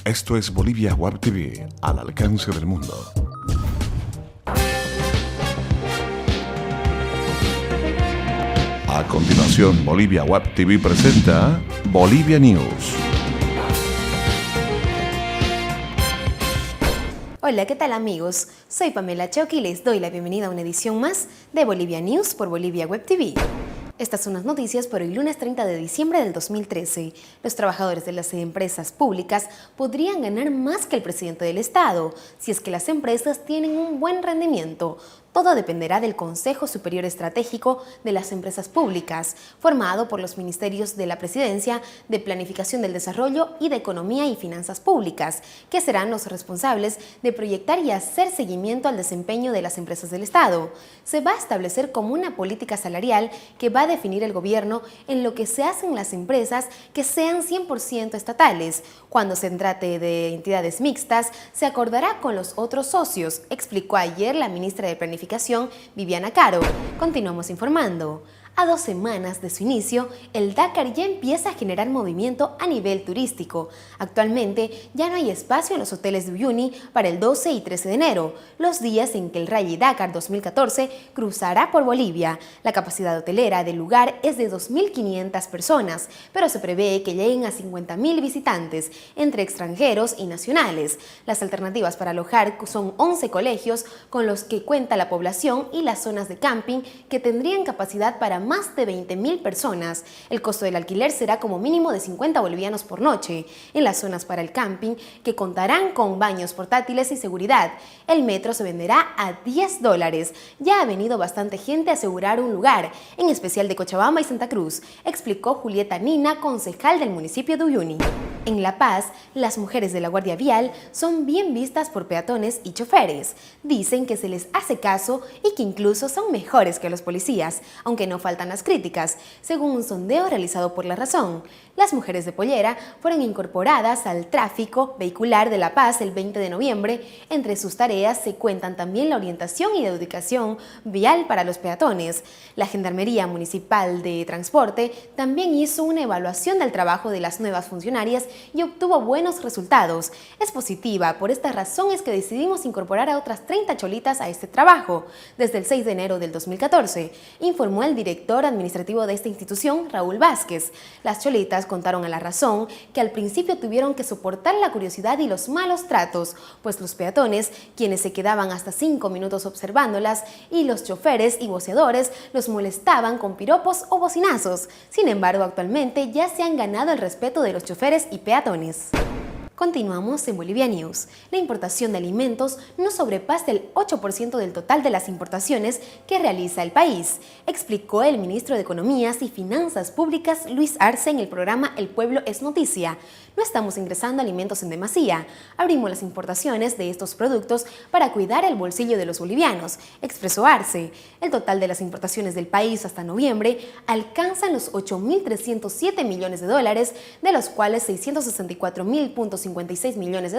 Esto es Bolivia Web TV, al alcance del mundo. A continuación, Bolivia Web TV presenta Bolivia News. Hola, ¿qué tal amigos? Soy Pamela Choqui y les doy la bienvenida a una edición más de Bolivia News por Bolivia Web TV. Estas son las noticias por hoy lunes 30 de diciembre del 2013. Los trabajadores de las empresas públicas podrían ganar más que el presidente del Estado si es que las empresas tienen un buen rendimiento. Todo dependerá del Consejo Superior Estratégico de las Empresas Públicas, formado por los ministerios de la Presidencia, de Planificación del Desarrollo y de Economía y Finanzas Públicas, que serán los responsables de proyectar y hacer seguimiento al desempeño de las empresas del Estado. Se va a establecer como una política salarial que va a definir el gobierno en lo que se hace en las empresas que sean 100% estatales. Cuando se trate de entidades mixtas, se acordará con los otros socios, explicó ayer la ministra de Planificación Viviana Caro. Continuamos informando. A 2 semanas de su inicio, el Dakar ya empieza a generar movimiento a nivel turístico. Actualmente ya no hay espacio en los hoteles de Uyuni para el 12 y 13 de enero, los días en que el Rally Dakar 2014 cruzará por Bolivia. La capacidad hotelera del lugar es de 2.500 personas, pero se prevé que lleguen a 50.000 visitantes, entre extranjeros y nacionales. Las alternativas para alojar son 11 colegios con los que cuenta la población y las zonas de camping que tendrían capacidad para más de 20.000 personas. El costo del alquiler será como mínimo de 50 bolivianos por noche. En las zonas para el camping, que contarán con baños portátiles y seguridad, el metro se venderá a $10. Ya ha venido bastante gente a asegurar un lugar, en especial de Cochabamba y Santa Cruz, explicó Julieta Nina, concejal del municipio de Uyuni. En La Paz, las mujeres de la Guardia Vial son bien vistas por peatones y choferes. Dicen que se les hace caso y que incluso son mejores que los policías, aunque no faltan las críticas, según un sondeo realizado por La Razón. Las mujeres de Pollera fueron incorporadas al tráfico vehicular de La Paz el 20 de noviembre. Entre sus tareas se cuentan también la orientación y la educación vial para los peatones. La Gendarmería Municipal de Transporte también hizo una evaluación del trabajo de las nuevas funcionarias y obtuvo buenos resultados. Es positiva, por esta razón es que decidimos incorporar a otras 30 cholitas a este trabajo, desde el 6 de enero del 2014, informó el director administrativo de esta institución, Raúl Vázquez. Las cholitas contaron a La Razón que al principio tuvieron que soportar la curiosidad y los malos tratos, pues los peatones, quienes se quedaban hasta 5 minutos observándolas, y los choferes y voceadores los molestaban con piropos o bocinazos. Sin embargo, actualmente ya se han ganado el respeto de los choferes y peatones. Continuamos en Bolivia News. La importación de alimentos no sobrepasa el 8% del total de las importaciones que realiza el país, explicó el ministro de Economías y Finanzas Públicas Luis Arce en el programa El Pueblo es Noticia. No estamos ingresando alimentos en demasía. Abrimos las importaciones de estos productos para cuidar el bolsillo de los bolivianos, expresó Arce. El total de las importaciones del país hasta noviembre alcanzan los $8.307 millones, de los cuales $664.56 millones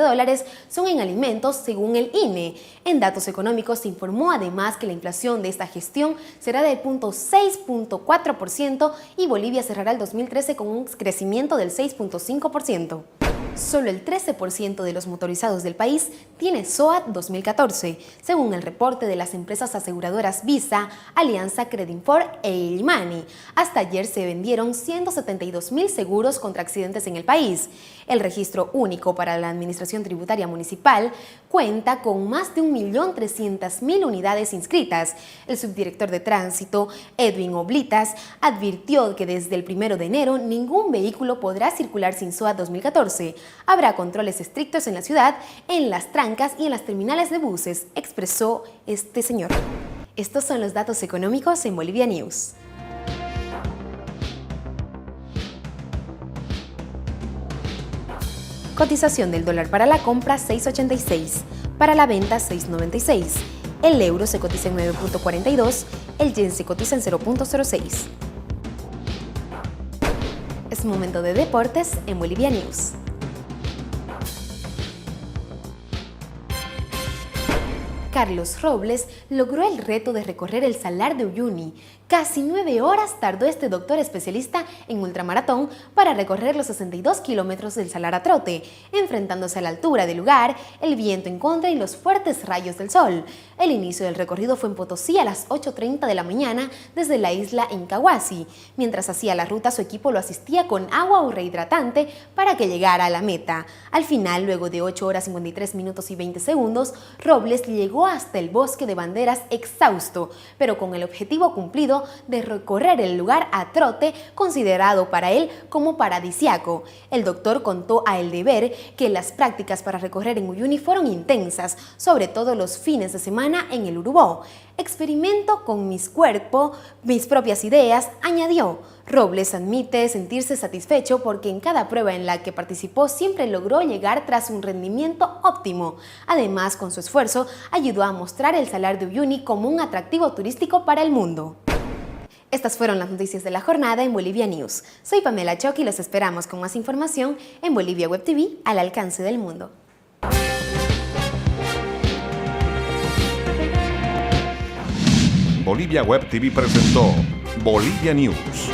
son en alimentos, según el INE. En datos económicos se informó además que la inflación de esta gestión será del 6.4% y Bolivia cerrará el 2013 con un crecimiento del 6.5%. Solo el 13% de los motorizados del país tiene SOAT 2014, según el reporte de las empresas aseguradoras Visa, Alianza Credinfor e Illimani. Hasta ayer se vendieron 172.000 seguros contra accidentes en el país. El registro único para la Administración Tributaria Municipal cuenta con más de 1.300.000 unidades inscritas. El subdirector de Tránsito, Edwin Oblitas, advirtió que desde el 1 de enero ningún vehículo podrá circular sin SOAT 2014. Habrá controles estrictos en la ciudad, en las trancas y en las terminales de buses, expresó este señor. Estos son los datos económicos en Bolivia News. Cotización del dólar para la compra 6.86, para la venta 6.96. El euro se cotiza en 9.42, el yen se cotiza en 0.06. Es momento de deportes en Bolivia News. Carlos Robles logró el reto de recorrer el Salar de Uyuni, Casi 9 horas tardó este doctor especialista en ultramaratón para recorrer los 62 kilómetros del Salar a trote, enfrentándose a la altura del lugar, el viento en contra y los fuertes rayos del sol. El inicio del recorrido fue en Potosí a las 8:30 de la mañana desde la isla Incahuasi. Mientras hacía la ruta, su equipo lo asistía con agua o rehidratante para que llegara a la meta. Al final, luego de 8 horas 53 minutos y 20 segundos, Robles llegó hasta el Bosque de Banderas exhausto, pero con el objetivo cumplido de recorrer el lugar a trote, considerado para él como paradisiaco. El doctor contó a El Deber que las prácticas para recorrer en Uyuni fueron intensas, sobre todo los fines de semana en el Urubó. Experimento con mis propias ideas, añadió. Robles admite sentirse satisfecho porque en cada prueba en la que participó siempre logró llegar tras un rendimiento óptimo. Además, con su esfuerzo, ayudó a mostrar el Salar de Uyuni como un atractivo turístico para el mundo. Estas fueron las noticias de la jornada en Bolivia News. Soy Pamela Choc y los esperamos con más información en Bolivia Web TV, al alcance del mundo. Bolivia Web TV presentó Bolivia News.